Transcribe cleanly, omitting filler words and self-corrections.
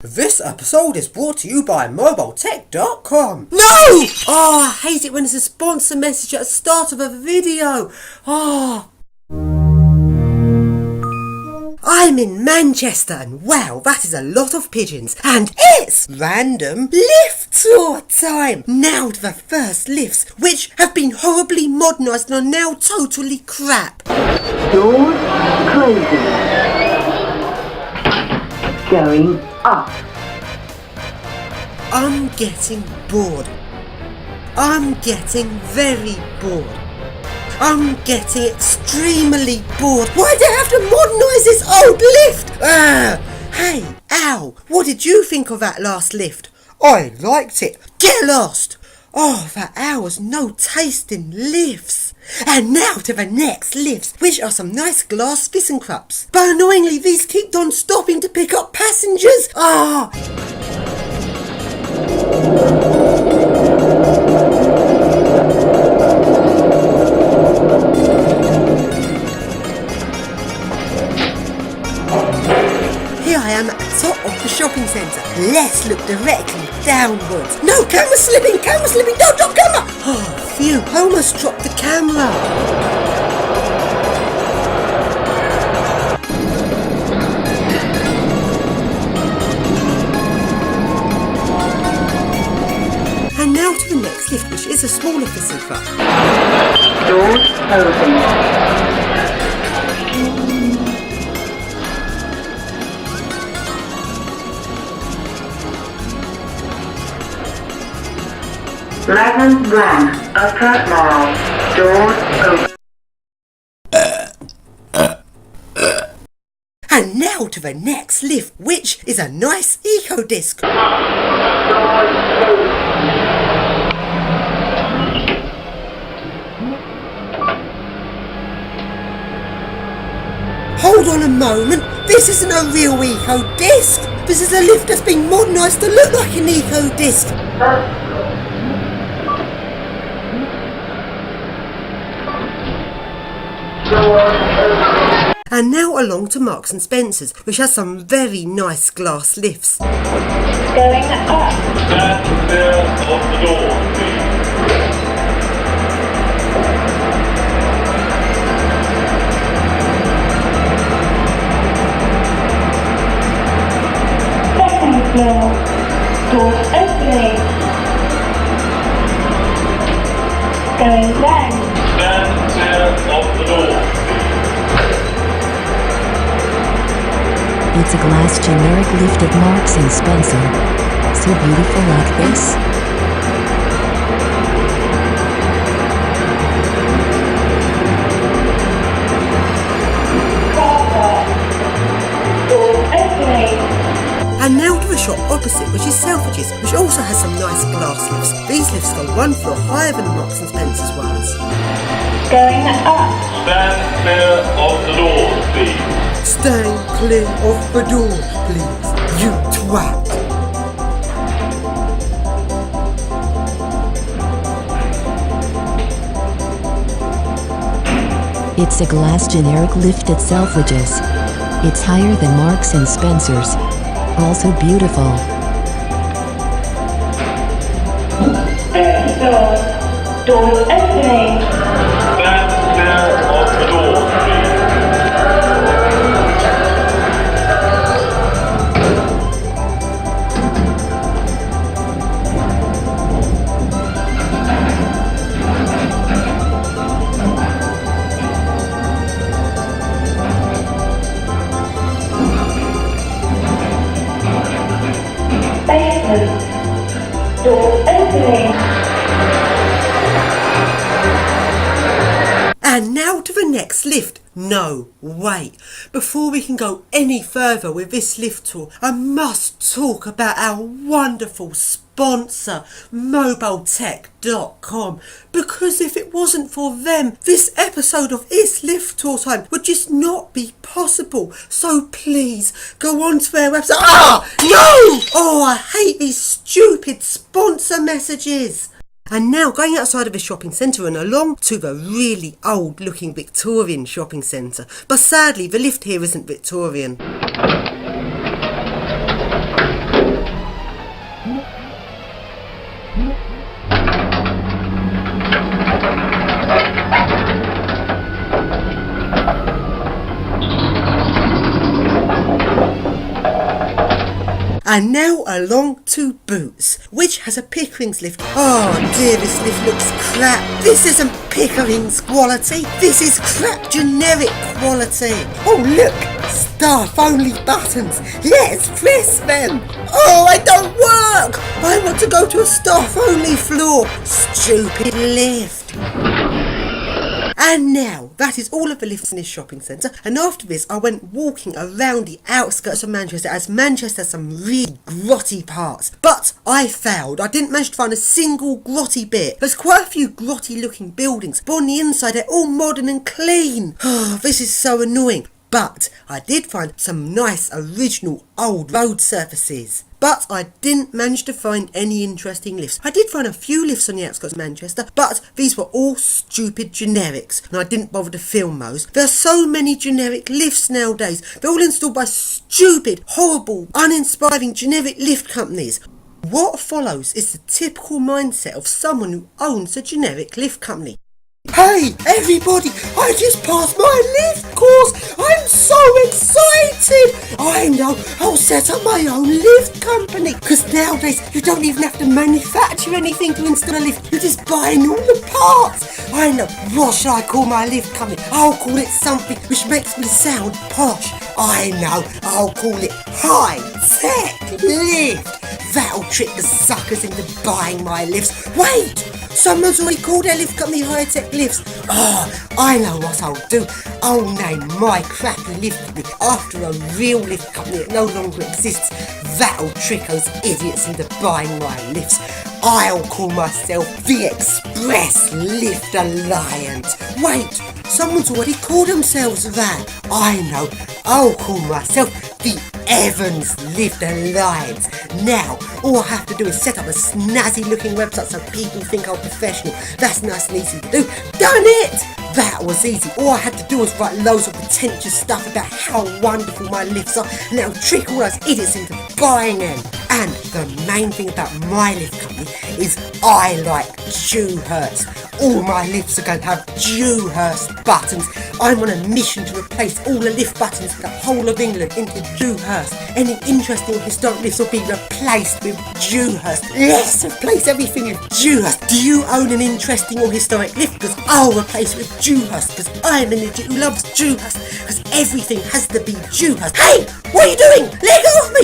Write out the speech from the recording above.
This episode is brought to you by MobileTech.com. No! Oh, I hate it when there's a sponsor message at the start of a video. I'm in Manchester and wow, that is a lot of pigeons. And it's random lift tour time. Now to the first lifts, which have been horribly modernised and are now totally crap. Doors closing. Going up. I'm getting bored. I'm getting very bored. I'm getting extremely bored. Why do I have to modernise this old lift? Hey, Al, what did you think of that last lift? I liked it. Get lost. Oh, that Al has no taste in lifts. And now to the next lifts, which are some nice glass thyssenkrups. But annoyingly, these keep on stopping to pick up passengers. Here I am at the top of the shopping centre. Let's look directly downwards. No, camera slipping, don't drop camera! Oh, phew, I almost dropped the camera. And now to the next lift, which is a smaller thyssenkrupp. Doors open. Level 1, upper mall. Doors open. And now to the next lift, which is a nice eco disc. Hold on a moment, this isn't a real eco disc. This is a lift that's been modernised to look like an eco disc. And now along to Marks and Spencer's, which has some very nice glass lifts. Going up. Stand clear of the door, please. Second floor. Doors opening. Going down. Stand clear of the door, please. It's a glass generic lift at Marks and Spencer. So beautiful like this. Doors opening. And now to the shop opposite, which is Selfridges, which also has some nice glass lifts. These lifts go one floor higher than the Marks and Spencer's ones. Going up. Stand clear of the door, please. Stay clear of the door, please, you twat. It's a glass generic lift at Selfridges. It's higher than Marks and Spencer's. Also beautiful. Third floor. Doors opening. Stand clear of the door, please. Basement. Doors opening. And now to the next lift. No, wait. Before we can go any further with this lift tour, I must talk about our wonderful sponsor, MobileTech.com. Because if it wasn't for them, this episode of It's Lift Tour Time would just not be possible. So please, go on to their website. No! Oh, I hate these stupid sponsor messages. And now going outside of the shopping centre and along to the really old looking Victorian shopping centre. But sadly the lift here isn't Victorian. And now along to Boots, which has a Pickering's lift. Oh dear, this lift looks crap. This isn't Pickering's quality. This is crap generic quality. Oh look, staff only buttons. Let's press them. Oh, they don't work. I want to go to a staff only floor. Stupid lift. And now, that is all of the lifts in this shopping centre, and after this I went walking around the outskirts of Manchester, as Manchester has some really grotty parts. But I failed. I didn't manage to find a single grotty bit. There's quite a few grotty looking buildings, but on the inside they're all modern and clean. Oh, this is so annoying. But I did find some nice original old road surfaces. But I didn't manage to find any interesting lifts. I did find a few lifts on the outskirts of Manchester, but these were all stupid generics, and I didn't bother to film those. There are so many generic lifts nowadays. They're all installed by stupid, horrible, uninspiring generic lift companies. What follows is the typical mindset of someone who owns a generic lift company. Hey everybody, I just passed my lift course. I'm so excited. I know, I'll set up my own lift company. Because nowadays you don't even have to manufacture anything to install a lift. You're just buying all the parts. I know, what should I call my lift company? I'll call it something which makes me sound posh. I know, I'll call it High Tech Lift. That'll trick the suckers into buying my lifts. Wait! Someone's already called their lift company High Tech Lifts. Oh, I know what I'll do. I'll name my crappy lift company after a real lift company that no longer exists. That'll trick those idiots into buying my lifts. I'll call myself the Express Lift Alliance. Wait, someone's already called themselves that. I know, I'll call myself the Evans Lift Alliance. Now, all I have to do is set up a snazzy looking website so people think I'm professional. That's nice and easy to do. Done it! That was easy. All I had to do was write loads of pretentious stuff about how wonderful my lifts are, and that'll trick all those idiots into buying them. And the main thing about my lift company is I like Dewhurst. All my lifts are going to have Dewhurst buttons. I'm on a mission to replace all the lift buttons in the whole of England into Dewhurst. Any interesting historic lifts will be replaced with Dewhurst. Let's replace everything with Dewhurst. Do you own an interesting or historic lift? Because I'll replace it with Dewhurst, because I'm an idiot who loves Dewhurst, because everything has to be Dewhurst. Hey, what are you doing? Let go of me!